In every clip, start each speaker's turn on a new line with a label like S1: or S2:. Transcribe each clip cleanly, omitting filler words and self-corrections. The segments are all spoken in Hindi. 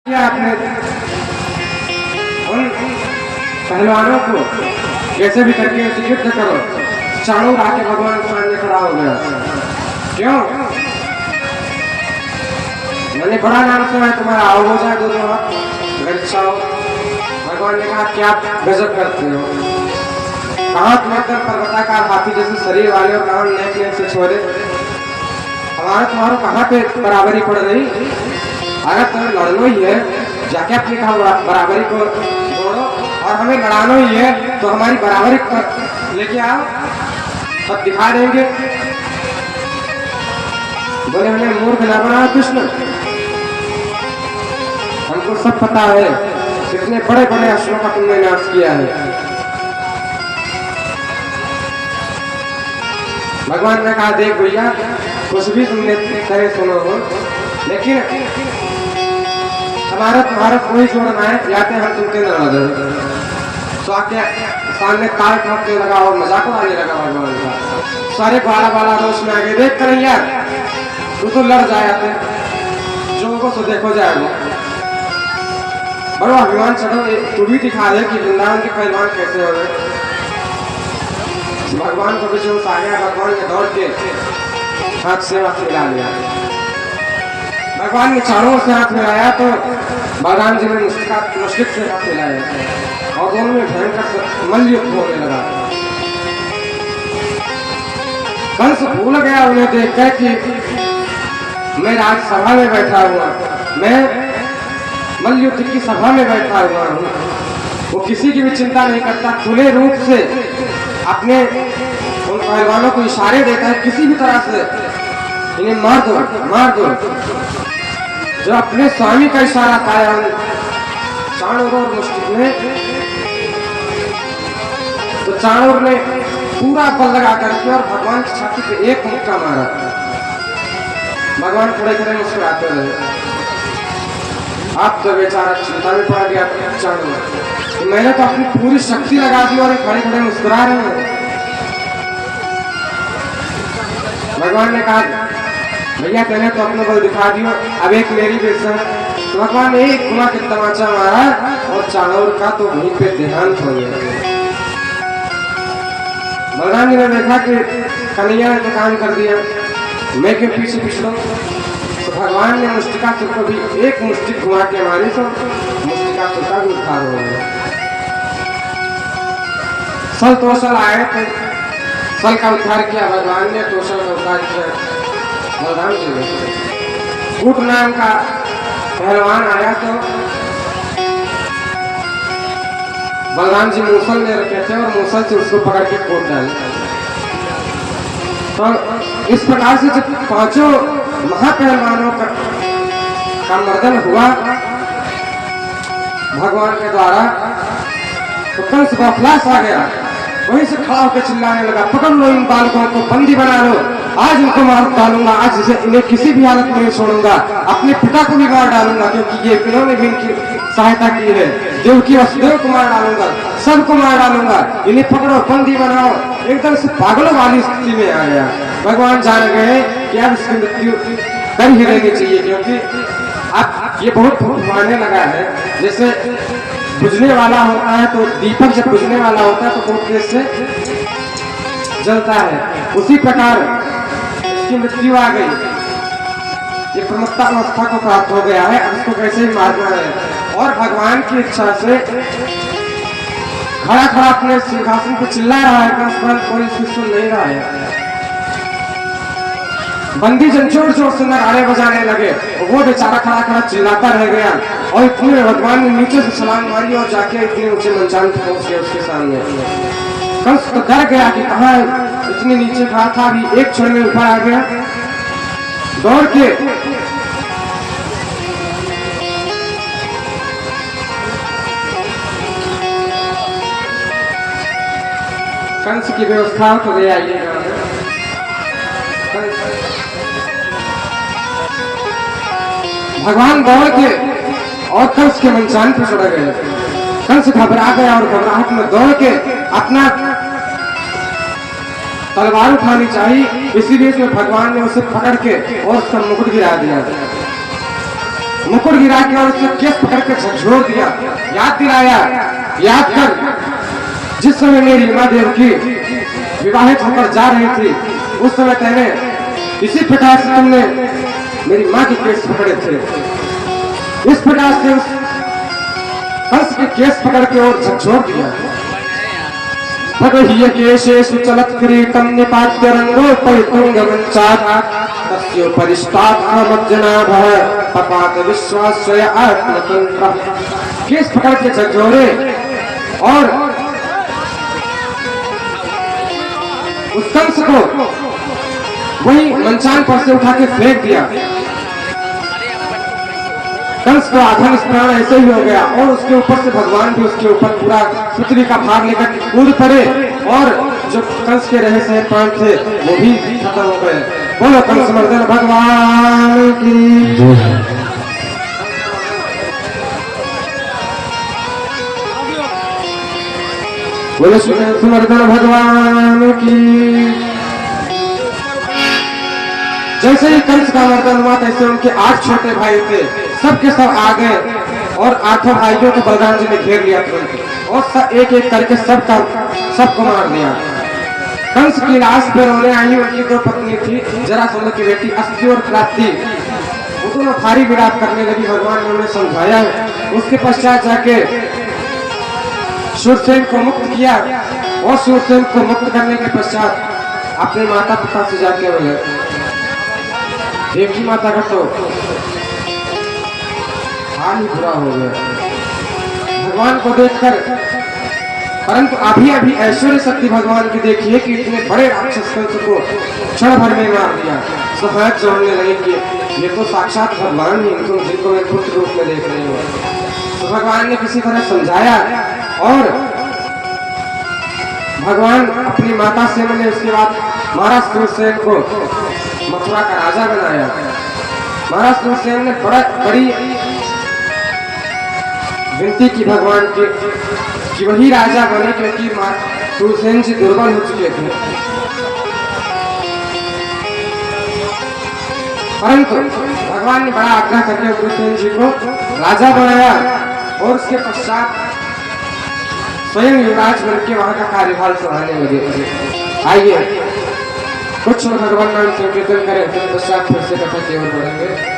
S1: आपने उन पहलवानों को कैसे भी करके युद्ध करो। चाणूर आके भगवान के सामने खड़ा हो गया। क्यों? मैंने बड़ा नाम सुना है तुम्हारा, आओ हो जाए दो हाथ गच्छाओ। भगवान ने कहा क्या गजब करते हो, कहाँ तुम एकदम पर्वताकार हाथी जैसे शरीर वाले और कहाँ नेक नेक से छोरे। हमारा तुम्हारा कहाँ पे बराबरी पड़ रही। अगर तुम्हें लड़ना ही है जाके अपनी कहा बराबरी को जोड़ो, और हमें लड़ाना ही है तो हमारी बराबरी लेके आओ, तब दिखा देंगे। बोले हमें मूर्ख न बनाओ कृष्ण, हमको सब पता है कितने बड़े बड़े असुरों का तुमने नाश किया है। भगवान ने कहा देख भैया कुछ भी तुमने करे सुनो हो, लेकिन हमारा तुम्हारा कोई जोड़ना है याते हम तुमके न लड़ रहे। तो आके सामने ताल ठोकने लगा और मजाक उड़ाने लगा भगवान का। सारे बाला बाला रोश में आगे देख कर यार तू तो लड़ जाए जो को तो देखो जाएगा। बड़ा अभिमान चढ़ो, तू भी दिखा दे कि वृंदावन के पहलवान कैसे हो गए। भगवान को भी जो आ गया, भगवान ने दौड़ के हाथ से हाथ मिला लिया। भगवान ने चारों से हाथ मिलाया तो बलराम जी ने मुश्किल से हाथ मिलाया और दोनों में भयंकर मल्लयुद्ध होने लगा। कंस भूल गया उन्हें देखकर कि मैं राजसभा में बैठा हुआ, मैं मल्लयुद्ध की सभा में बैठा हुआ हूँ। वो किसी की भी चिंता नहीं करता, खुले रूप से अपने उन पहलवानों को इशारे देता है किसी भी तरह से इन्हें मार दो मार दो। जो अपने स्वामी का इशारा पाया चाणूर और मुश्किल में, तो चाणूर ने पूरा बल लगा करके और भगवान की छाती पे एक मुक्का मारा। भगवान खड़े खड़े मुस्कुराते रहे। आप तो बेचारा चिंता में पड़ गया चाणूर, तो मैंने तो अपनी पूरी शक्ति लगा दी और खड़े खड़े मुस्कुरा रहे हैं। भगवान ने कहा भैया तेने तो अपना बल दिखा दियो, अब एक मेरी बेसन। तो भगवान ने एक घुमा के तमाचा मारा और चाणूर का तो वहीं पे देहांत हो गया। बलराम जी ने देखा कि कन्हैया ने तो काम कर दिया, मैं के पीछे पिछड़ा। तो भगवान ने मुष्टिका सुर को भी एक मुष्टि घुमा के मारी तो मुष्टिका सुर का भी उद्धार हो गया। सल तोसल आए थे, सल का उद्धार किया भगवान ने, तोसल का उद्धार किया बलराम जी ने। कूट नाम का पहलवान आया तो बलराम जी मूसल ले रखे थे और मूसल से उसको पकड़ के कूट डाले। तो इस प्रकार से जब पांचों महापहलवानों का मर्दन हुआ भगवान के द्वारा, तो कंस बौखलास आ गया, वहीं से खड़ा होकर चिल्लाने लगा पकड़ लो इन बालकों को, बंदी बना लो, आज इनको मार डालूंगा, आज इन्हें किसी भी हालत में नहीं छोड़ूंगा, अपने पिता को भी मार डालूंगा क्योंकि ये इन्होंने भी इनकी सहायता की है, देवकी वसुदेव को मार डालूंगा, सबको मार डालूंगा, इन्हें पकड़ो बंदी बनाओ। एकदम से पागलों वाली स्थिति में आ गया। भगवान जान गए कि अब इसकी मृत्यु कर ही रहनी चाहिए, क्योंकि अब ये बहुत मारने लगा है। जैसे बुझने वाला होता है तो दीपक जब बुझने वाला होता है तो बहुत तेज से जलता है, उसी प्रकार इसकी मृत्यु आ गई। ये प्रमुखता अवस्था को प्राप्त हो गया है, अब इसको कैसे ही मारना है। और भगवान की इच्छा से खड़ा खड़ा अपने सिंहासन को चिल्ला रहा है, कोई इसकी सुन नहीं रहा है। बंदी जन जोर जोर से नगाड़े बजाने लगे, वो बेचारा खड़ा खड़ा चिल्लाता रह गया। और इतने भगवान ने नीचे से छलांग मारी और जाके इतने ऊंचे मंचान पे पहुंच गए उसके सामने। कंस तो डर गया कि कहाँ इतने नीचे खड़ा था, अभी एक क्षण में ऊपर आ गया दौड़ के। कंस की व्यवस्था तो गया आइएगा। भगवान दौड़ के और कंस के मंचान पर चढ़ गए। कंस घबरा गया और घबराहट में दौड़ के अपना तलवार उठानी चाहिए, इसीलिए भगवान ने उसे पकड़ के और उसका मुकुट गिरा दिया। मुकुट गिरा के और उसके केस पकड़ के झकझोर दिया, याद दिलाया, याद कर जिस समय मेरी माँ देवकी विवाहित होकर जा रही थी उस समय तेने इसी प्रकार से तुमने मेरी माँ के केस पकड़े थे। इस प्रकार से उस कंस के केस पकड़ के और झकझोर दिया। भगवहीय केशेषु चलत् किरीटं निपात्य रंगोपैतुंगमञ्चात् तस्योपरिष्टात् मज्जनाभः पपात विश्वास्वय आत्मतन्त्रः। केस पकड़ के झकझोरे और उस कंस को वही मंचान पर से उठा के फेंक दिया। कंस को आधन स्नान ऐसे ही हो गया और उसके ऊपर से भगवान भी उसके ऊपर पूरा पृथ्वी का भार लेकर कूद पड़े और जो कंस के रहे सहे प्राण थे वो भी खत्म हो गए। बोलो कंस मर्दन भगवान की। बोलो कंस मर्दन भगवान की। जैसे ही कंस का मर्दन हुआ तैसे उनके 8 छोटे भाई थे, सबके सब आ गए और 8 भाइयों को बलराम जी ने घेर लिया तुरंत और सब एक एक करके सबको मार दिया। कंस की लाश पे रोने आई उनकी 2 पत्नी थी, जरासंध की बेटी अस्थि और क्रांति। वो दोनों भारी विलाप करने लगी, भगवान ने उन्हें समझाया। उसके पश्चात जाके शूरसेन को मुक्त किया और शूरसेन को मुक्त करने के पश्चात अपने माता पिता से जाके बोले, देवकी माता का तो हाल ही बुरा हो गया भगवान को देखकर। परंतु अभी अभी ऐश्वर्य शक्ति भगवान की देखिए कि इतने बड़े राक्षस कंस को क्षण भर में मार दिया। सब हाथ जोड़ने लगे कि ये तो साक्षात भगवान ही इनको जिनको मैं पुत्र रूप में देख रही हूँ। तो भगवान ने किसी तरह समझाया और भगवान अपनी माता से मिले। उसके बाद महाराज शूरसेन को मथुरा का राजा बनाया। महाराज शूरसेन ने बड़ी विनती की भगवान की कि वही राजा बने, क्योंकि शूरसेन जी दुर्बल हो चुके थे। परंतु भगवान ने बड़ा आग्रह करके शूरसेन जी को राजा बनाया और उसके पश्चात स्वयं युवराज बन के वहां का कार्यभार संभालने लगे। आइए कुछ भगवान नाम संकीर्तन करें, फिर पश्चात फिर से कथा की ओर बढ़ेंगे।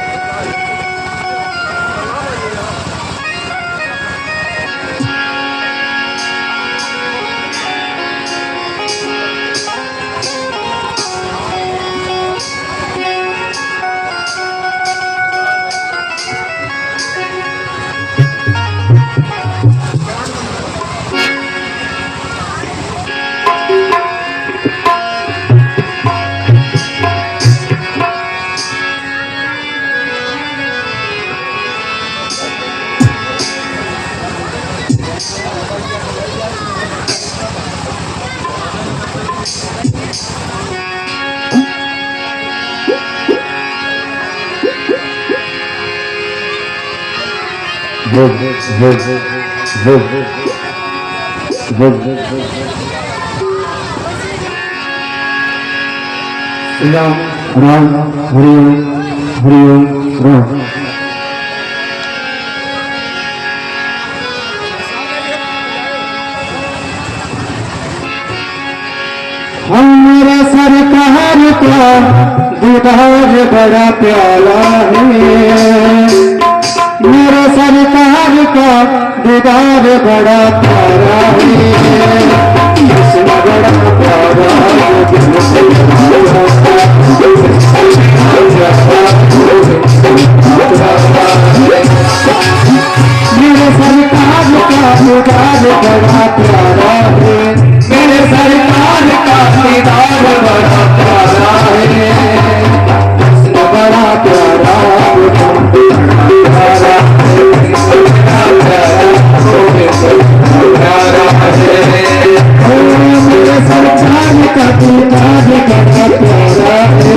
S2: राम राम हरि ओम राम। हमारा सरकार का दीदार बड़ा प्यारा है, मेरा सरकार का दीदार बड़ा प्यारा है। कृष्ण बड़ा प्यारा मेरे सरकार का दीदार बड़ा प्यारा है, मेरे सरकार का दीदार बड़ा प्यारा है। कृष्ण बड़ा प्यारा मेरे सरकार का दीदार बड़ा प्यारा है,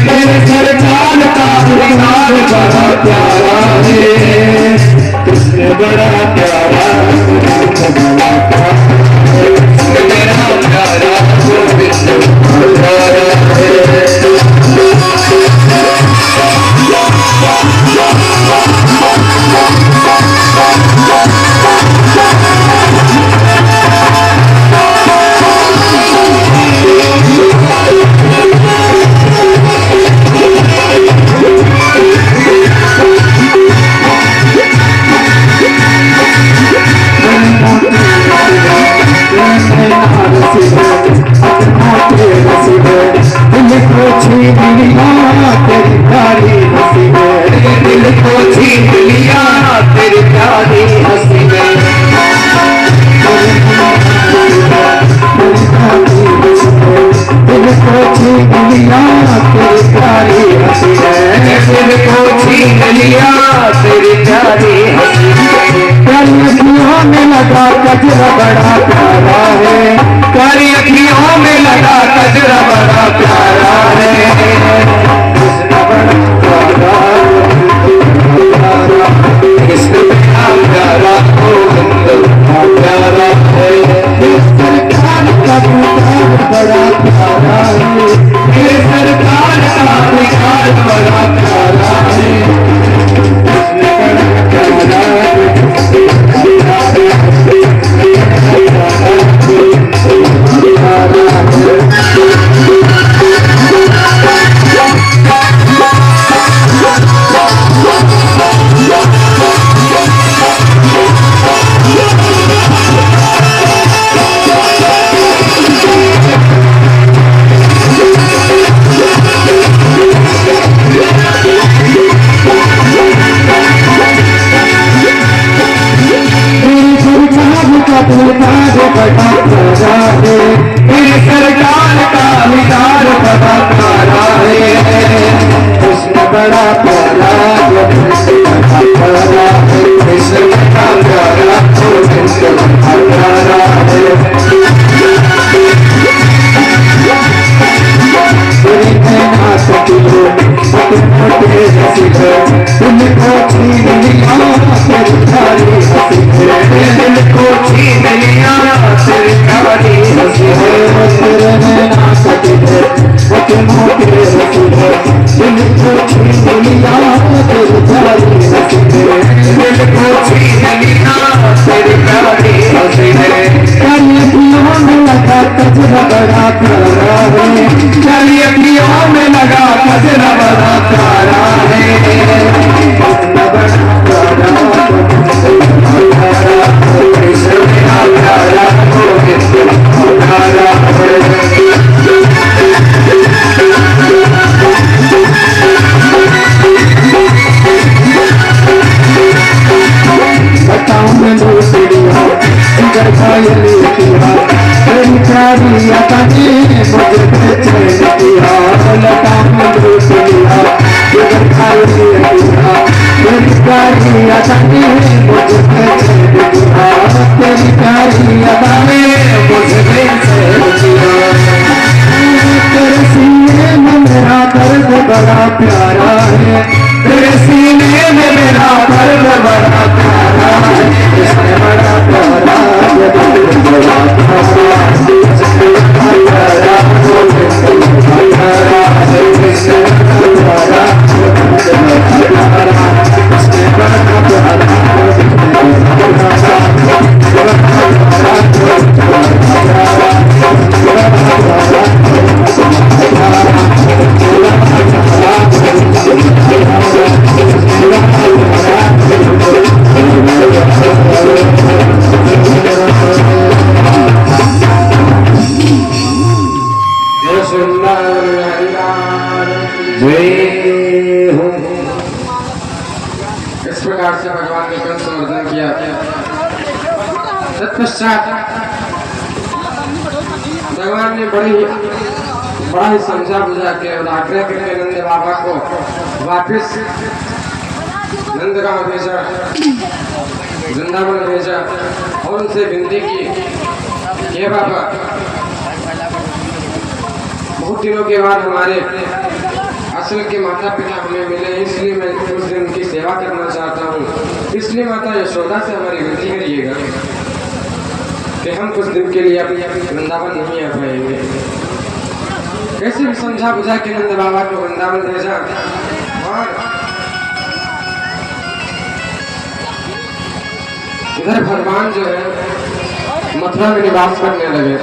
S2: मेरे सरकार का दीदार बड़ा प्यारा है। कृष्ण बड़ा प्यारा कृष्ण बड़ा प्यारा, कृष्ण मेरा प्यारा गोविंद छीन लिया तेरी प्यारी हंसी ने, दिल को छीन लिया तेरी प्यारी हंसी ने, दिल को छीन लिया तेरी प्यारी हंसी ने, दिल को छीन लिया तेरी प्यारी हंसी ने। प्यारी अखियों में लगा कजरा बड़ा प्यारा है, प्यारी अखियों में लगा कजरा बड़ा प्यारा है, कृष्ण बड़ा प्यारा कृष्ण बड़ा प्यारा गोविंद प्यारा है, सरकार का पुकार बड़ा प्यारा है, सरकार का पुकार बड़ा प्यारा है, कृष्ण बड़ा सरकार का विचार बड़ा प्यारा है, कृष्ण बड़ा प्यारा प्यारा है, कृष्ण बड़ा प्यारा प्यारा है, तुमको छीन लिया तेरी प्यारी हंसी है, दिल को छीन लिया तेरी प्यारी हंसी है, तेरे नैना सजदे वो तुमों के रसी है, दिल को छीन लिया तेरी प्यारी हंसी है, दिल को छीन लिया तेरी प्यारी हंसी है। प्यारी अखियों में लगा कजरा बड़ा प्यारा है, प्यारी अखियों में लगा कजरा बड़ा प्यारा है, बड़ा प्यारा है, तेरे सीने में मेरा दर्द बड़ा प्यारा है, कृष्ण बड़ा प्यारा बड़ा प्यारा कृष्ण बड़ा
S1: इस प्रकार से भगवान ने कंस मर्दन किया। तत्पश्चात भगवान ने बड़ा ही समझा बुझा के और आग्रह करके नंद बाबा को वापस नंदगांव भेजा, वृंदावन भेजा और उनसे विनती की, ये बाबा बहुत दिनों के बाद हमारे असल के माता पिता हमें मिले, इसलिए मैं कुछ दिन उनकी सेवा करना चाहता हूँ, इसलिए माता यशोदा से हमारी विनती करिएगा कि हम कुछ दिन के लिए अपनी वृंदावन नहीं आ पाएंगे। कैसे भी समझा बुझा के नंद बाबा को वृंदावन भेजा और इधर भगवान जो है मथुरा में निवास करने लगे।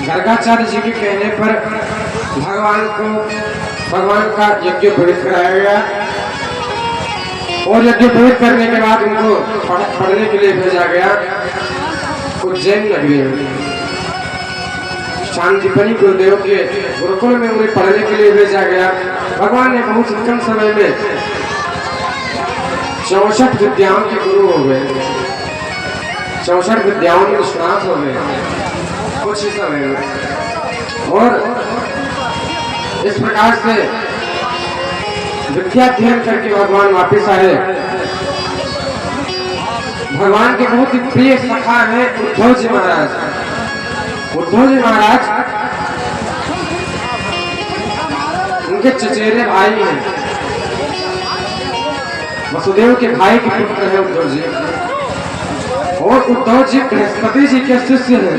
S1: गर्गाचार्य जी के कहने पर भगवान का यज्ञ पवित्र कराया गया और यज्ञ पवित्र करने के बाद उनको पढ़ने के लिए भेजा गया उज्जैन नगरी में। शांतिपनी गुरुदेव के गुरुकुल में उन्हें पढ़ने के लिए भेजा गया। भगवान ने बहुत कम समय में 64 विद्याओं के गुरु हो गए, 64 विद्याओं में निष्णात हो गए कुछ ही समय में। और इस प्रकार से विद्या अध्ययन करके भगवान वापिस आए। भगवान के बहुत ही प्रिय सखा है उद्धव जी महाराज। उद्धव जी महाराज उनके चचेरे भाई हैं, वसुदेव के भाई के पुत्र है उद्धव जी। और उद्धव जी बृहस्पति जी के शिष्य हैं,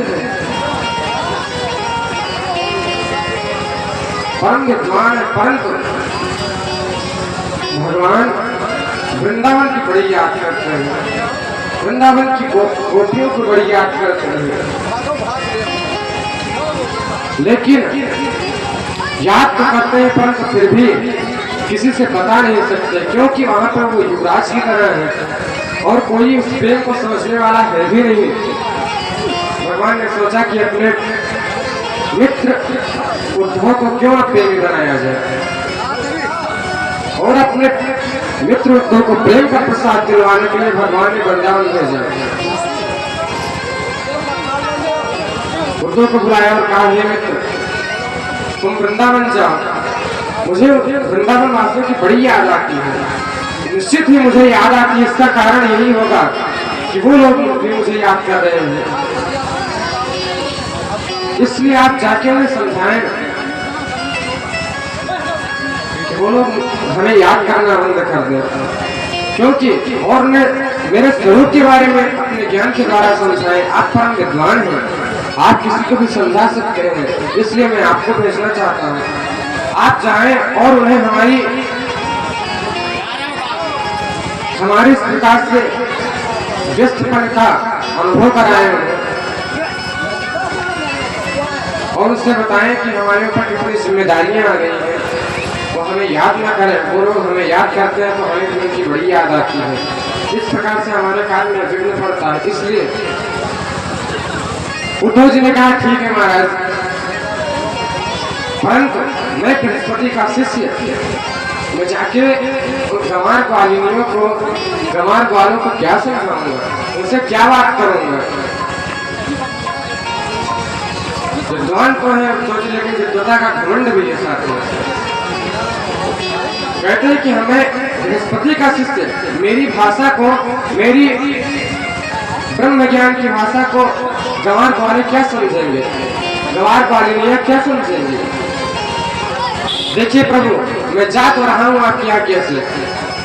S1: परम विद्वान है। परंतु भगवान वृंदावन की बड़ी याद करते हैं, वृंदावन की गोपियों को बड़ी याद करते हैं। लेकिन याद तो करते हैं परंतु फिर भी किसी से बता नहीं सकते, क्योंकि वहां पर वो युवराज की तरह है और कोई उस प्रेम को समझने वाला है भी नहीं। भगवान ने सोचा कि अपने मित्र उद्धव को क्यों प्रेमी बनाया जाए और अपने मित्र उद्धव को प्रेम का प्रसाद दिलवाने के लिए भगवान ने वृंदावन भेजा। उद्धव को बुलाया और कहा, हे मित्र तुम वृंदावन जाओ, मुझे वृंदावन वासियों की बड़ी याद आती है। निश्चित ही मुझे याद आती है, इसका कारण यही होगा कि वो लोग भी मुझे याद कर रहे हैं। इसलिए आप जाके उन्हें समझाएं कि वो लोग हमें याद करना बंद कर दें, क्योंकि और मेरे स्वरूप के बारे में अपने ज्ञान के द्वारा समझाएं। आप परम विद्वान हैं, आप किसी को भी समझा सकते हैं, इसलिए मैं आपको भेजना चाहता हूँ। आप जाएं और उन्हें हमारी इस प्रकार से व्यस्तपन का अनुभव कराएं और उससे बताएं कि हमारे ऊपर कितनी जिम्मेदारियां आ गई हैं, वो हमें याद ना करें। वो लोग हमें याद करते हैं तो हमें भी उनकी बड़ी याद आती है। इस प्रकार से हमारे कार्य में विघ्न पड़ता है। इसलिए उद्धव जी ने कहा, ठीक है महाराज, परंतु मैं बृहस्पति का शिष्य, मैं जाके उन गंवार ग्वालों को क्या समझाऊंगा, उनसे क्या बात करूंगा। विद्वान तो है उद्धव जी, लेकिन विद्वता का घमंड भी है साथ में। कहते हैं कि हमें बृहस्पति का शिष्य मेरी भाषा को, मेरी ब्रह्म ज्ञान की भाषा को गंवार ग्वाले क्या समझेंगे, गंवार ग्वालिनियां क्या समझेंगे। देखिए प्रभु, मैं जा तो रहा हूँ आपकी आज्ञा से,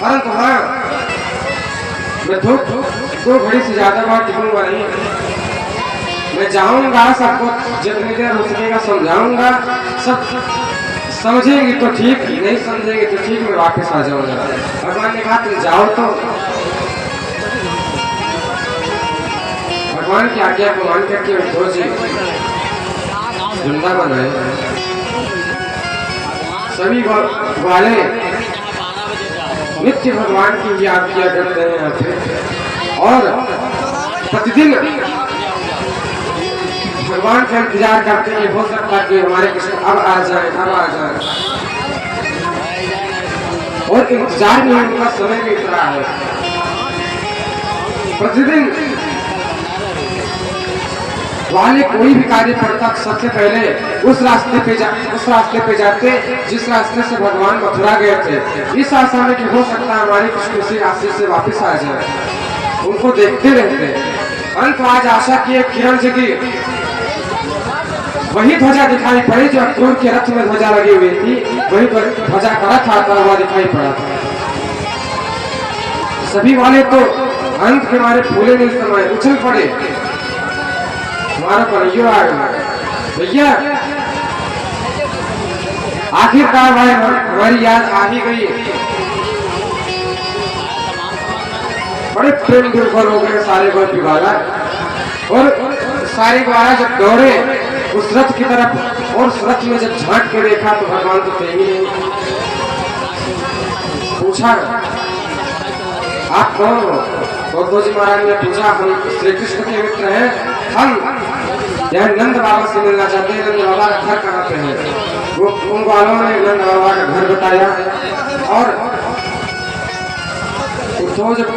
S1: परंतु हाँ, मैं दो घड़ी से ज्यादा बात टिकूंगा नहीं। मैं जाऊंगा, सबको जितनी देर हो सकेगा समझाऊंगा, सब समझेंगे तो ठीक, नहीं समझेंगे तो ठीक, मैं वापस आ जाऊंगा। भगवान ने कहा तुम जाओ। तो भगवान की आज्ञा को मान करके उद्धव जी वृंदावन आए। सभी ग्वाले नित्य भगवान की याद किया करते हैं यहाँ पे, और प्रतिदिन भगवान का इंतजार करते हैं। हो सकता है कि हमारे कृष्ण अब आ जाए, अब आ जाए, और इंतजार में उनका समय भी इतना है। प्रतिदिन वाले कोई भी कार्य पड़ता सबसे पहले उस रास्ते पे जाते जिस रास्ते से भगवान मथुरा गए थे, इस आशा में कि हो सकता है हमारे कृष्ण उसी रास्ते से वापस आ जाए। उनको देखते रहते, परंतु आज आशा की एक किरण जगी, वही ध्वजा दिखाई पड़ी जो अक्रूर के रथ में ध्वजा लगी हुई थी, वही ध्वजा का रथ आता हुआ दिखाई पड़ा था। सभी वाले तो अंत के मारे फूले नहीं समय उछल पड़े, हमारा कन्हैया आ गया भैया, आखिरकार भाई हमारी याद आ ही गई। बड़े प्रेम दुर्बल हो गए सारे गोपी वाला, और सारे ग्वाला जब दौड़े उस रथ की तरफ, और उस रथ में जब झांक के देखा तो भगवान तो थे ही नहीं। पूछा आप कौन हो? तो उद्धव जी महाराज ने पूछा हम श्री कृष्ण के मित्र हैं, हम यह नंद बाबा से मिलना चाहते हैं। नंद बाबा का घर कहाँ पे है, वो उन वालों ने नंद बाबा का घर बताया। और तो जब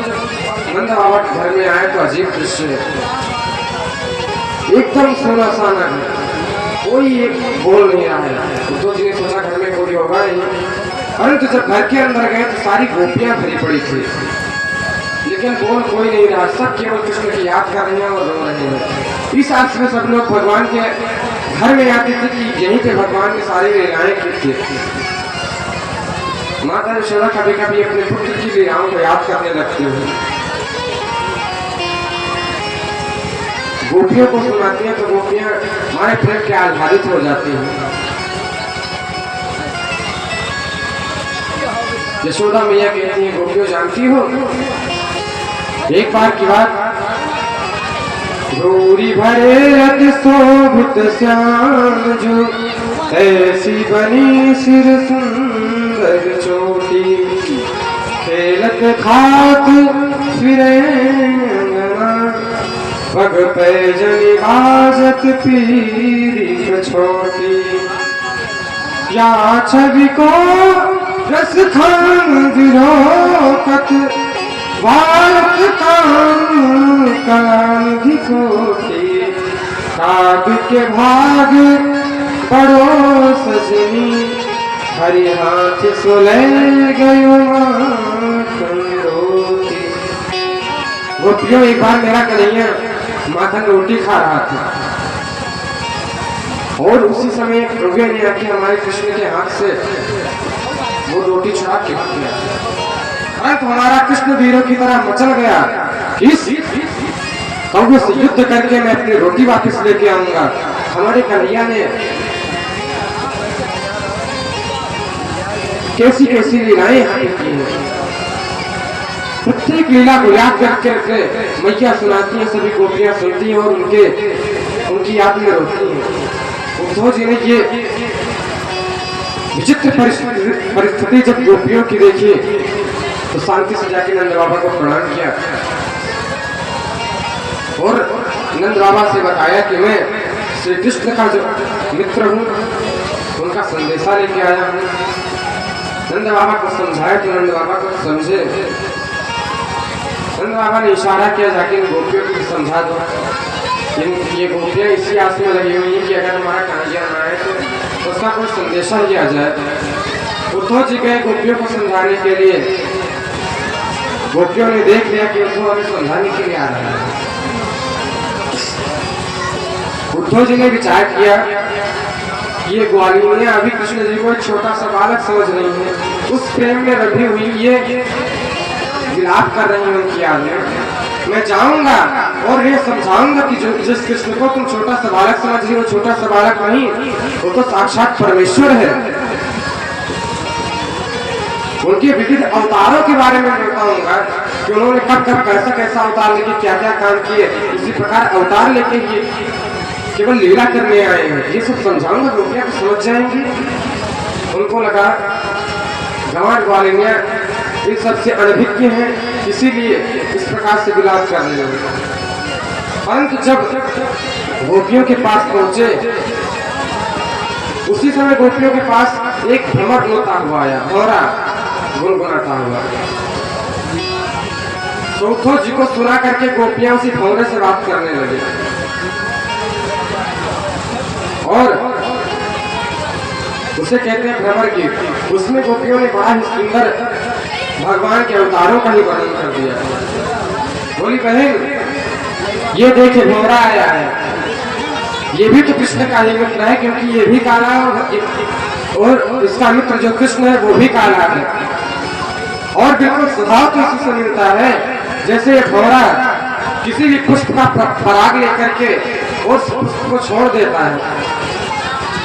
S1: नंद बाबा के घर में आए तो अजीब दृश्य, एकदम सोना साना है, कोई एक बोल नहीं रहा है। तो जी ने सोचा घर में कोई होगा नहीं, परंतु जब घर के अंदर गए तो सारी गोपियां भरी पड़ी थी, लेकिन बोल कोई नहीं रहा, सब केवल कृष्ण की याद कर रहे हैं और रो रहे हैं। इस आस में सब लोग भगवान के घर में आते थे कि यहीं पे भगवान की सारी लीलाएं की थी। माता यशोदा कभी कभी अपने पुत्र की लीलाओं को याद करने लगती है, गोपियों को सुनाती हैं तो गोपियां हमारे प्रेम के आह्लादित हो जाती हैं। यशोदा मैया कहती हैं, गोपियों जानती हो एक बार की बात, गौरी भरे रथ शोभित श्याम जो, ऐसी बनी सिर सुंदर चोटी, खेलत खात फिरे पग पैजनी बाजत पीरी छोटी, या छवि को रस खान विरोकत, भारत कान कोटी, काग के भाग पड़ो सजनी, हरि हाथ सुले गयो रोटी। गोपियों एक बार मेरा कन्हैया माखन रोटी खा रहा था और उसी समय एक कौवे ने आके हमारे कृष्ण के हाथ से वो रोटी छुड़ा के खा गया। तो हमारा कृष्ण वीरों की तरह मचल गया, इस कौवे से युद्ध करके मैं अपनी रोटी वापस लेके आऊंगा। हमारे कन्हैया ने कैसी कैसी लीलाएं की हैं, प्रत्येक लीला को याद करके मैया सुनाती है, सभी गोपियां सुनती हैं और उनकी याद में रोती हैं। उद्धव जी ने ये विचित्र परिस्थिति जब गोपियों की देखी तो शांति से जाके नंद बाबा को प्रणाम किया और नंद बाबा से बताया कि मैं श्री कृष्ण का जो मित्र हूँ, उनका संदेशा लेके आया हूँ। नंद बाबा को समझाया तो नंद बाबा को समझे। नंद बाबा ने इशारा किया, जाके इन गोपियों को समझा दो, ये गोपियां इसी आस में लगी हुई है कि अगर हमारा कन्हैया ना आए तो उसका कोई संदेशा ही आ जाए। उद्धव जी गए गोपियों को समझाने के लिए, गोपियों ने देख लिया कि उद्धव हमें समझाने के लिए आ रहा है। उद्धव जी ने विचार किया कि ये ग्वालिनियां अभी कृष्ण जी को एक छोटा सा बालक समझ रही है, उस प्रेम में रखी हुई ये विलाप कर रही है उनकी याद में। मैं जाऊंगा और ये समझाऊंगा कि जिस कृष्ण को तुम छोटा सा बालक समझ रही हो, छोटा सा बालक नहीं, वो तो साक्षात परमेश्वर है। उनके विविध अवतारों के बारे में बताऊंगा कि उन्होंने कब कब कैसा कैसा अवतार लेके क्या क्या काम किए, इसी प्रकार अवतार लेके ये केवल लीला करने आए हैं, ये सब समझाऊंगा, गोपियां को समझ जाएंगी। उनको लगा गंवार ग्वालिनियां इन सबसे अनभिज्ञ हैं, इसीलिए इस प्रकार से विलाप कर रहे हैं। परंतु जब गोपियों के पास पहुंचे, उसी समय गोपियों के पास एक भ्रमर होता हुआ आया, भौरा गुनगुनाता हुआ। तो उद्धव जी को सुना करके गोपियां उसी भौरे से बात करने लगे और उसे कहते हैं भ्रमर गीत। उसमें गोपियों ने बड़ा ही सुंदर भगवान के अवतारों का ही वर्णन कर दिया। बोली बहन, ये देखे भौरा आया है, ये भी तो कृष्ण का ही मित्र है, क्योंकि ये भी काला और इसका मित्र जो कृष्ण है वो भी काला है, और बिल्कुल स्वभाव तो इसी से मिलता है जैसे ये भौरा किसी भी पुष्प का पराग लेकर के उस पुष्प को छोड़ देता है,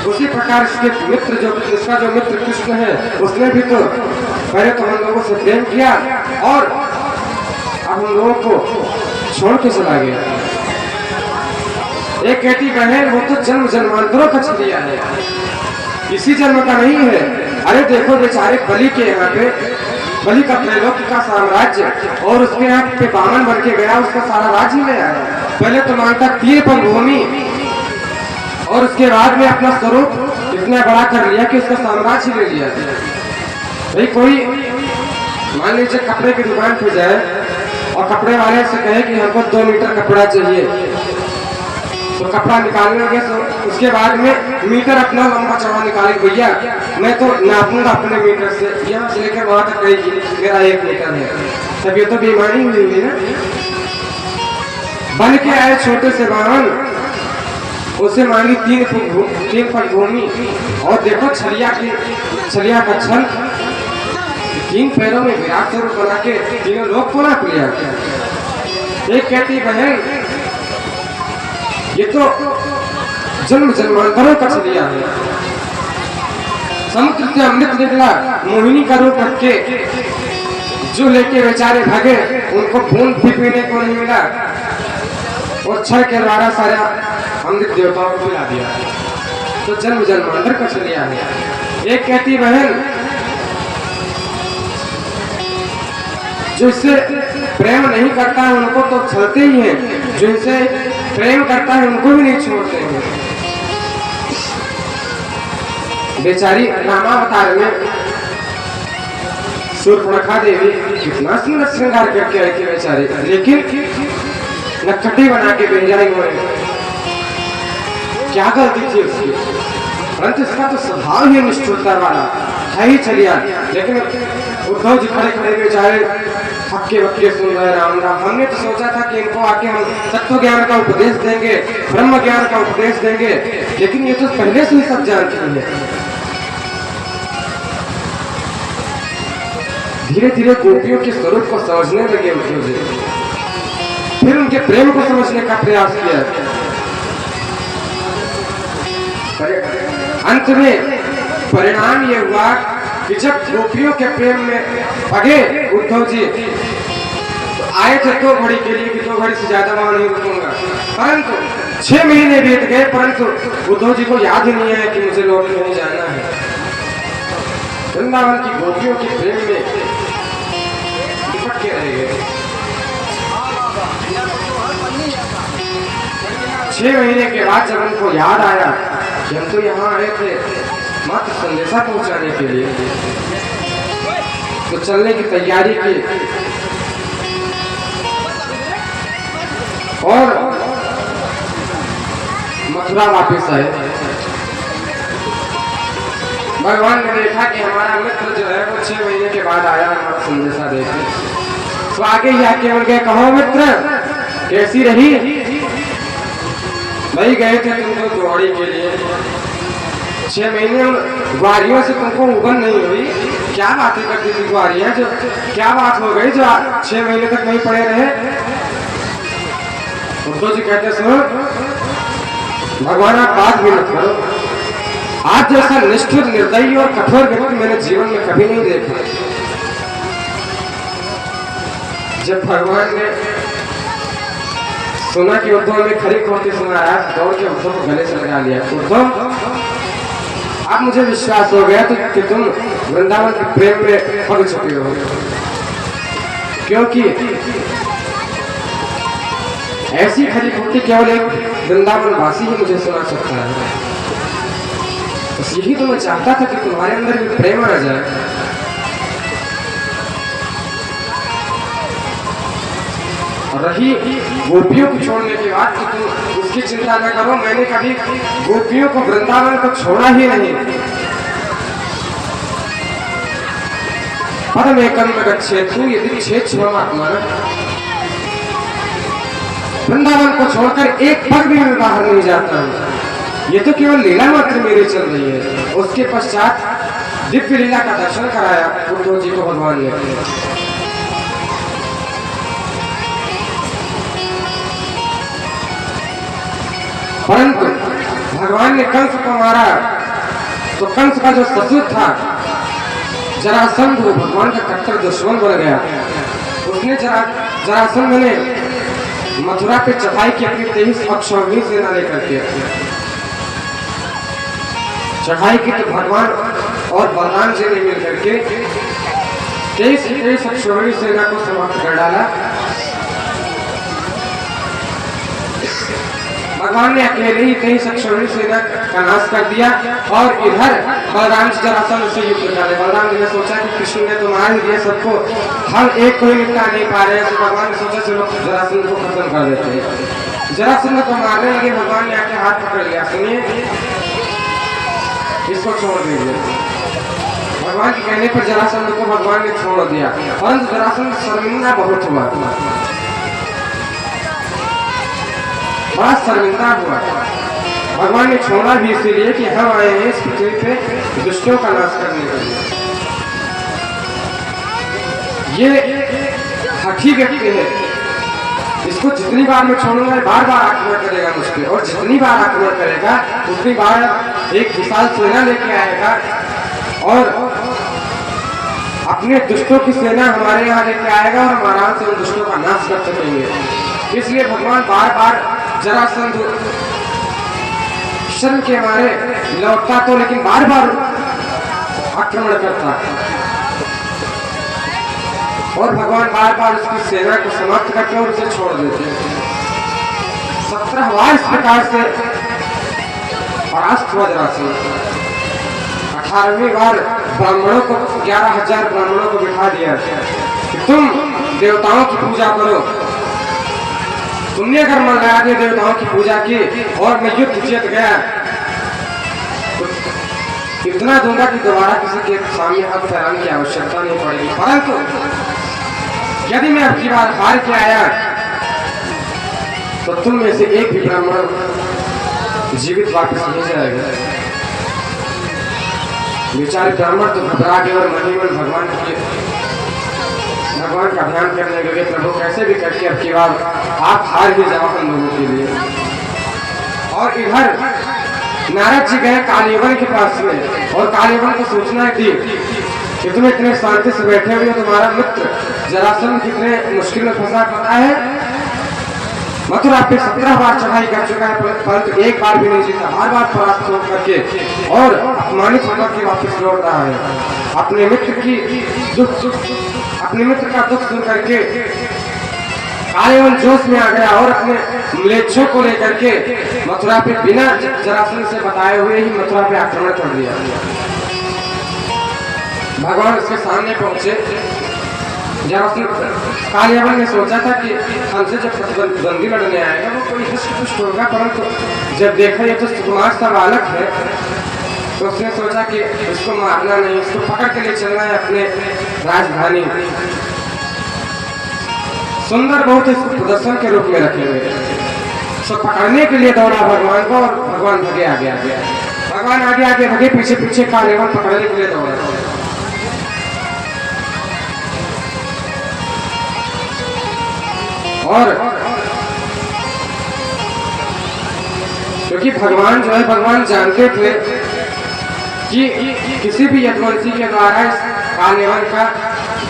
S1: उसी प्रकार इसके मित्र इसका जो मित्र कृष्ण है उसने भी तो पहले तो हम लोगों से प्रेम किया और अब हम लोगों को छोड़ के चला गया। एक कहती बहन, वो तो जन्म जन्मांतरों का छलिया है, इसी जन्म का नहीं है। अरे देखो बेचारे बलि के यहाँ पे, बलि का त्रैलोक्य का साम्राज्य, और उसके यहाँ पे बामन बन के गया, उसका सारा राज्य ले आया। पहले तो मांगता तीर पर भूमि, और उसके बाद में अपना स्वरूप इतना बड़ा कर लिया कि उसका साम्राज्य ले लिया। भाई कोई मान लीजिए कपड़े की दुकान पे जाए और कपड़े वाले से कहे कि हमको 2 मीटर कपड़ा चाहिए, तो कपड़ा निकालने लगे तो उसके बाद में मीटर अपना लंबा चौड़ा निकाले, भैया मैं तो नापूंगा अपने मीटर से, यहाँ से लेकर वहां तक कहेगी मेरा 1 मीटर है। तब ये तो बेईमानी हुई ना। बन के आए छोटे से वाहन, उसे मांगी 3 फुट भूमि, और देखो छलिया का छल 3 पैरों में विराट स्वरूप बना के तीनों लोग को नाप लिया। एक कहती बहन ये तो जन्म जन्मांतरों का छलिया है, समुद्र से अमृत निकला मोहिनी का रूप रख के, जो लेके बेचारे भागे उनको बूंद भी पीने को नहीं मिला, और छल के द्वारा सारा अमृत देवताओं को मिला दिया। तो जन्म जन्मांतर का छलिया है। एक कहती बहन जो इससे प्रेम नहीं करता है उनको तो छलते ही हैं, जो इनसे प्रेम करता है उनको भी नहीं छोड़ते हैं। बेचारी रामावतार में शूर्पणखा देवी कितना सुंदर श्रृंगार करके आई थी बेचारी, लेकिन नक्खटी बना के भेजाई उन्होंने। क्या गलती थी उसकी, परंतु इसका तो स्वभाव ही निष्ठुरता वाला है ही छलिया। लेकिन उद्धव जी खड़े खड़े बेचारे हक्के बक्के सुन रहे राम राम। हमने तो सोचा था कि इनको आके हम तत्व ज्ञान का उपदेश देंगे, ब्रह्म ज्ञान का उपदेश देंगे, लेकिन ये तो पहले से ही सब जानती है। धीरे धीरे गोपियों के स्वरूप को समझने लगे उद्धव जी, फिर उनके प्रेम को समझने का प्रयास किया। अंत में परिणाम ये हुआ कि जब गोपियों के प्रेम में पगे उद्धव जी, तो आए थे 2 घड़ी के लिए कि 2 घड़ी से ज्यादा वहां नहीं रुकूंगा, परंतु 6 महीने बीत गए, परंतु उद्धव जी को याद ही नहीं है कि मुझे लौट नहीं जाना है। वृंदावन की गोपियों के प्रेम में लिपट के रह गए। 6 महीने के बाद जब उनको याद आया कि हम तो यहाँ आए थे मात्र संदेशा पहुंचाने के लिए, तो चलने की तैयारी की और मथुरा वापस आए। भगवान ने देखा कि हमारा मित्र जो है वो 6 महीने के बाद आया हमारा संदेशा देके, तो आगे ही आके उनके कहो मित्र कैसी रही, भाई गए थे तुमको दोहड़ी के लिए, 6 महीने ग्वारियों से तुमको उगन नहीं हुई, क्या बातें करती थी ग्वारियां, जो क्या बात हो गई जो 6 महीने तक नहीं पड़े रहे। उद्धव जी कहते सुनो भगवान आप बात भी मत करो, आज जैसा निष्ठुर निर्दयी और कठोर व्यक्ति मैंने जीवन में कभी नहीं देखा। जब भगवान ने सुना कि उद्धव ने खरी खोलते सुना आया, दौड़ के उद्धव को गले से लगा लिया। उद्धव अब मुझे विश्वास हो गया तो कि तुम वृंदावन के प्रेम में पग चुके हो, क्योंकि ऐसी खरी खोटी केवल एक वृंदावन वासी ही मुझे सुना सकता है। बस यही तो मैं चाहता था कि तुम्हारे अंदर भी प्रेम आ जाए। और रही गोपियों को छोड़ने की बात, तो तुम उसकी चिंता न करो, मैंने कभी गोपियों को वृंदावन को छोड़ा ही नहीं। पदम एकम गच्छेतु यदि क्षेत्रमात्मा, वृंदावन को छोड़कर एक पग भी मैं बाहर नहीं जाता हूँ। ये तो केवल लीला मात्र मेरी चल रही है। उसके पश्चात दिव्य लीला का दर्शन कराया उद्धव जी को भगवान ने। परंतु भगवान ने कंस को मारा तो कंस का जो ससुर था जरासंध, वो भगवान का कट्टर दुश्मन बन गया। उसने जरासंध ने मथुरा पे चढ़ाई की अपनी 23 अक्षौहिणी सेना लेकर के चढ़ाई की, तो भगवान और बलराम जी ने मिलकर के 23 अक्षौहिणी सेना को समाप्त कर डाला। भगवान ने अकेले ही 23 अक्षौहिणी सेना का नाश कर दिया और इधर बलराम जी जरासंध से युद्ध कर रहे। बलराम जी ने सोचा कि कृष्ण ने तो मार ही दिया सबको, हम एक को ही निपटा नहीं पा रहे हैं, तो भगवान ने सोचा चलो जरासंध को खत्म कर देते हैं। जरासंध को मारने लगे, भगवान ने आके हाथ पकड़ लिया, सुनिए इसको छोड़ दीजिए। भगवान के कहने पर जरासंध को भगवान ने छोड़ दिया, परंतु जरासंध शर्मिंदा बहुत हुआ, बड़ा शर्मिंदा हुआ। भगवान ने छोड़ा भी इसीलिए कि हम आए हैं इस पृथ्वी पे दुष्टों का नाश करने के लिए। ये हठी व्यक्ति है, इसको जितनी बार मैं छोड़ूंगा बार बार आक्रमण करेगा मुझ पर, और जितनी बार आक्रमण करेगा उतनी बार एक विशाल सेना लेके आएगा और अपने दुष्टों की सेना हमारे यहाँ लेके आएगा और हम आराम से उन दुष्टों का नाश कर सकेंगे। इसलिए भगवान बार बार जरासंध शर्म के मारे लौटता तो, लेकिन बार बार आक्रमण करता और भगवान बार बार उसकी सेना को समाप्त करके और उसे छोड़ देते। 17 बार इस प्रकार से परास्त हुआ जरासंध। 18वीं बार ब्राह्मणों को 11,000 ब्राह्मणों को बिठा दिया कि तुम देवताओं की पूजा करो। तुमने अगर मन लगा के देवताओं की पूजा की और मैं युद्ध जीत गया तो इतना दूंगा कि दोबारा किसी के सामने हाथ फैलाने की आवश्यकता नहीं पड़ेगी। परंतु यदि मैं अब की बार हार के आया तो तुम में से एक भी ब्राह्मण जीवित वापस नहीं जाएगा। बेचारे ब्राह्मण तो घबरा गए और मन ही मन भगवान का ध्यान करने लगे, प्रभु कैसे भी करके अब की बार आप हार भी जाओ हम लोगों के लिए। और इधर नारद जी गए कालीवन के पास में और कालीवन को सूचना दी कि तुम इतने शांति से बैठे हुए हो, तुम्हारा मित्र जरासंध कितने मुश्किल में फंसा पता है। मथुरा पे 17 बार चढ़ाई कर चुका है परंतु एक बार भी नहीं जीता, बार बार परास्त हो करके और अपमानित होकर के वापस लौट रहा है। अपने मित्र का दुख सुन करके कालीवन जोश में आ गया और अपने म्लेच्छों को लेकर के मथुरा पे बिना जरासंध से बताए हुए ही मथुरा पे आक्रमण कर दिया। भगवान उसके सामने पहुंचे। कालीवन ने सोचा था कि हमसे जब प्रतिद्वंदी लड़ने आएगा वो कोई हष्ट होगा, परंतु जब देखा ये तो सुकुमार सा बालक है तो उसने सोचा कि इसको मारना नहीं, इसको पकड़ के ले चलना है अपने राजधानी। सुंदर बहुत इसको प्रदर्शन के रूप में रखेंगे। सो पकड़ने के लिए दौड़ा भगवान को और भगवान आगे आगे आगे भगवान आगे आगे भगे, पीछे पीछे कालीवन पकड़ने के लिए दौड़ा। और क्योंकि भगवान जो है भगवान जानते थे कि किसी भी यदुवंशी के द्वारा इस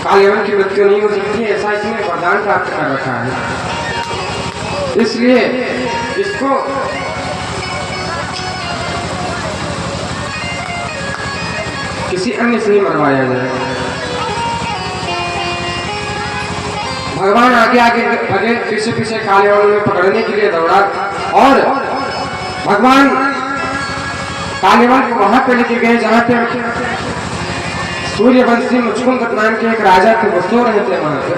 S1: कालीवन की मृत्यु नहीं हो सकती, ऐसा इसने वरदान प्राप्त कर रखा है। इसलिए इसको किसी अन्य से ही मरवाया जाए। भगवान आगे आगे भगे, पीछे पीछे कालीवन में पकड़ने के लिए दौड़ा और भगवान कालीवन को वहां पे लेके गए जहां पे सूर्यवंशी मुचकुंद नाम के एक राजा थे, वो सो रहे थे वहां पे।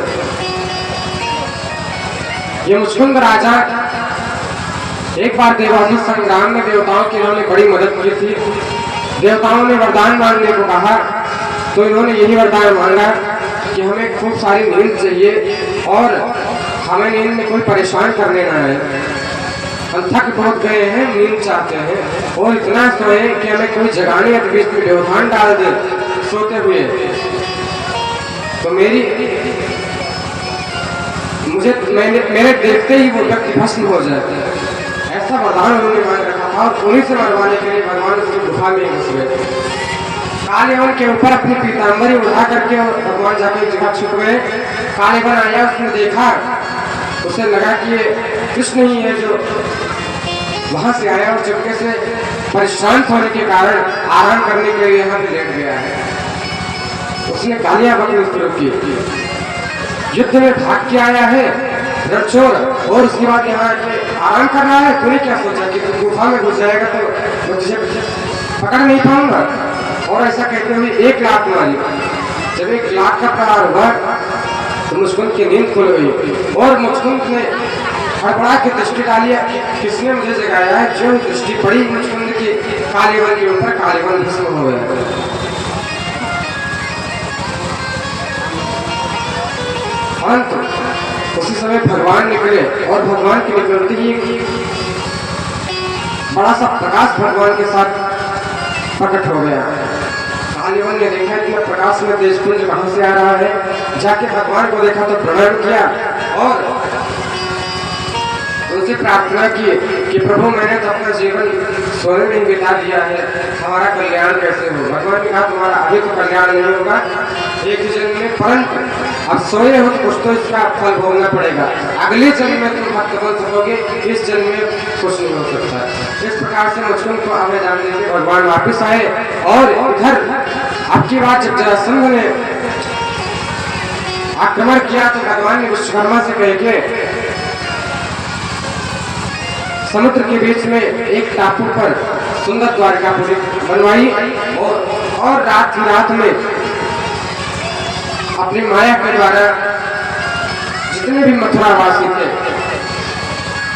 S1: ये मुचकुंद राजा एक बार देवासुर संग्राम में देवताओं की इन्होंने बड़ी मदद की थी। देवताओं ने वरदान मांगने को कहा तो इन्होंने यही वरदान मांगा कि हमें खूब सारी नींद चाहिए और हमें नींद में कोई परेशान करने ना है। हम थक बहुत गए हैं, नींद चाहते हैं और इतना सोए कि हमें कोई जगाने या बीच में व्यवधान डाल दे सोते हुए तो मेरे देखते ही वो व्यक्ति भस्म हो जाए। ऐसा वरदान उन्होंने मांग रखा था और उन्हीं से मरवाने के लिए भगवान उसकी गुफा में घुस गए। कालीवन के ऊपर अपनी पीताम्बरी उड़ा करके और भगवान जाके एक जगह छुप गए। कालीवन आया, उसने देखा, उसे लगा कि ये कृष्ण ही है जो वहां से आया और चुपके से परिश्रांत होने के कारण आराम करने के लिए यहाँ पे लेट गया है। उसने गालियां बकनी शुरू की, युद्ध में भाग के आया है, रणछोड़। और उसके बाद यहाँ आराम कर रहा है। तूने क्या सोचा कि तू गुफा में घुस जाएगा तो मैं तुझे पकड़ नहीं पाऊंगा? और ऐसा कहते हुए 1 लाख मारी। जब 1 लाख का प्रहार हुआ तो मुस्कुंद की नींद खुल गई और मुस्कुंद ने हड़बड़ा के दृष्टि डाली, किसने मुझे जगाया है? जो दृष्टि पड़ी मुस्कुंद की कालीवन के ऊपर, कालीवन भस्म हो गया। परंतु उसी समय भगवान निकले और भगवान के निकलते ही बड़ा सा प्रकाश भगवान के साथ प्रकट हो गया। कालीवन ने देखा कि प्रकाश में तेजपुंज कहां से आ रहा है। जाके भगवान को देखा तो प्रणाम किया और उनसे प्रार्थना की कि प्रभु मैंने तो अपना जीवन सोने में बिता दिया है, हमारा कल्याण कैसे हो? भगवान ने कहा तुम्हारा अभी तो कल्याण नहीं होगा एक ही जन्म में, परंतु अब सोए हो तो कुछ तो इसका फल भोगना पड़ेगा। अगले जन्म में तुम भक्त बन सकोगे, इस जन्म में कुछ नहीं हो सकता। इस प्रकार से मुस्कुंद को आवेदन देकर भगवान वापिस आए और इधर आपकी बात जब जरासंध ने आक्रमण किया तो भगवान ने विश्वकर्मा से कह के समुद्र के बीच में एक टापू पर सुंदर द्वारकापुरी बनवाई और रात ही रात में अपनी माया के द्वारा जितने भी मथुरावासी थे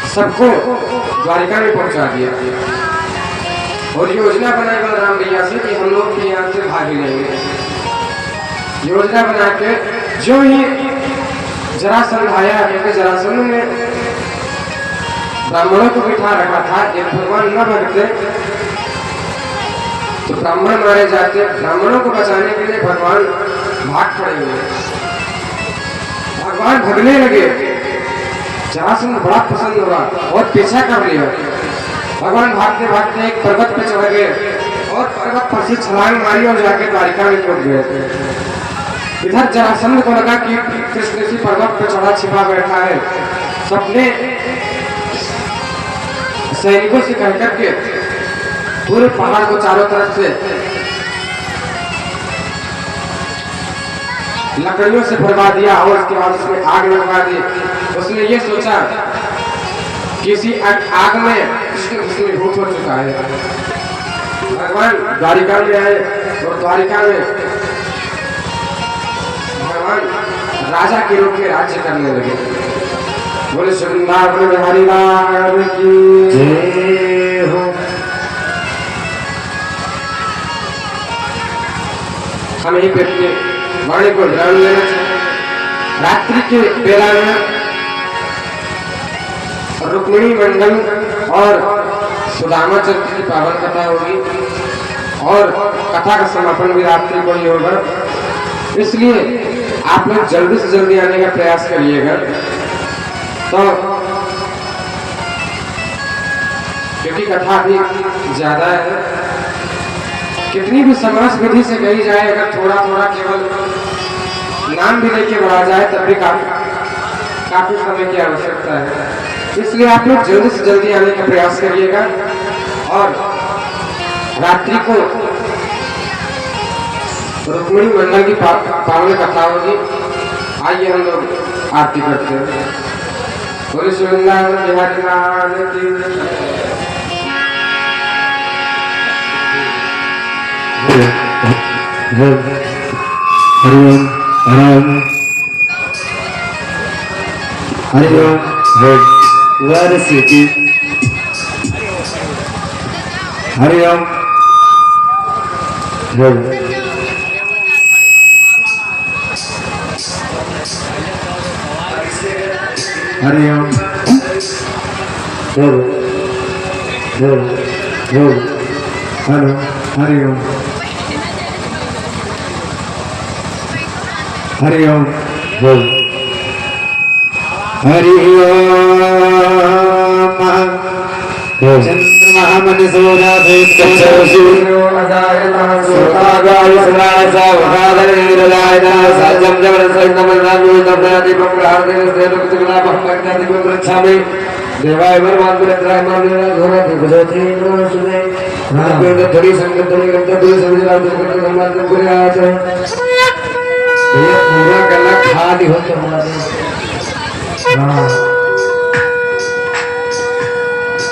S1: सबको द्वारिका में पहुंचा दिया और योजना बनाई बलराम भैया से कि हम लोग भी यहाँ से भाग लेंगे। योजना बना के जो ही जरासंध आया, क्योंकि जरासंध ने ब्राह्मणों को बिठा रखा था, एक भगवान न भगते तो ब्राह्मण मारे जाते। ब्राह्मणों को बचाने के लिए भगवान भाग पड़े हुए। भगवान भगने लगे। जरासंध बड़ा पसंद हुआ और पीछा कर लिया। भगवान भागते भागते एक पर्वत पे चढ़ गए और पर्वत पर से छलांग मारी और जाके द्वारिका में पहुंच गए। इधर जरासंध को लगा कि कृष्ण इसी पर्वत पे चढ़ा छिपा बैठा है। सबने सैनिकों से कह करके पूरे पहाड़ को चारों तरफ से लकड़ियों से भरवा दिया और उसके बाद उसमें आग लगवा दी। उसने ये सोचा कि इसी आग में कृष्ण भूत हो चुका है। भगवान द्वारिका में आए और द्वारिका में भगवान राजा के रूप में राज्य करने लगे। बोले वृंदावन बिहारी लाल की जय हो। हमें ही अपने वाणी को ध्यान देना चाहिए। रात्रि के बेला में रुक्मिणी मंडल और सुदामा चरित्र की पावन कथा होगी और कथा का समापन भी रात्रि को ही होगा। इसलिए आप लोग जल्दी से जल्दी आने का प्रयास करिएगा। तो क्योंकि कथा भी ज्यादा है, कितनी भी समाज विधि से कही जाए, अगर थोड़ा थोड़ा केवल नाम भी लेके बढ़ा जाए तब भी काफी समय की आवश्यकता है। इसलिए आप लोग जल्दी से जल्दी आने का प्रयास करिएगा और रात्रि को रुक्मिणी मंडल की पावन कथा होगी। आइए हम लोग आरती करते हैं। पुरुष वृंदावन बिहारी लाल की
S2: हरिओम हरिओम हरिओम वर्षिति हरिओम हरिओम हेलो हरिओम हरिओम हरिओम चंद्रमा मनसोरा सूर्यो अजायता सोतागाय सुराजा वगादरेरलायना साजम जबरसैतमनामि तपनादीपं ग्रहादेवस्य लुक्तिकला भक्तादिपं प्रच्छामि देवाय वरवादुरेन्द्राय मानवेन घोरति गुजति नमस्ते नागेंद्र धरि संगतरि गंतरि संविदान संगत पुरयाच ये पूरा गला खाली हो तुम्हारे राम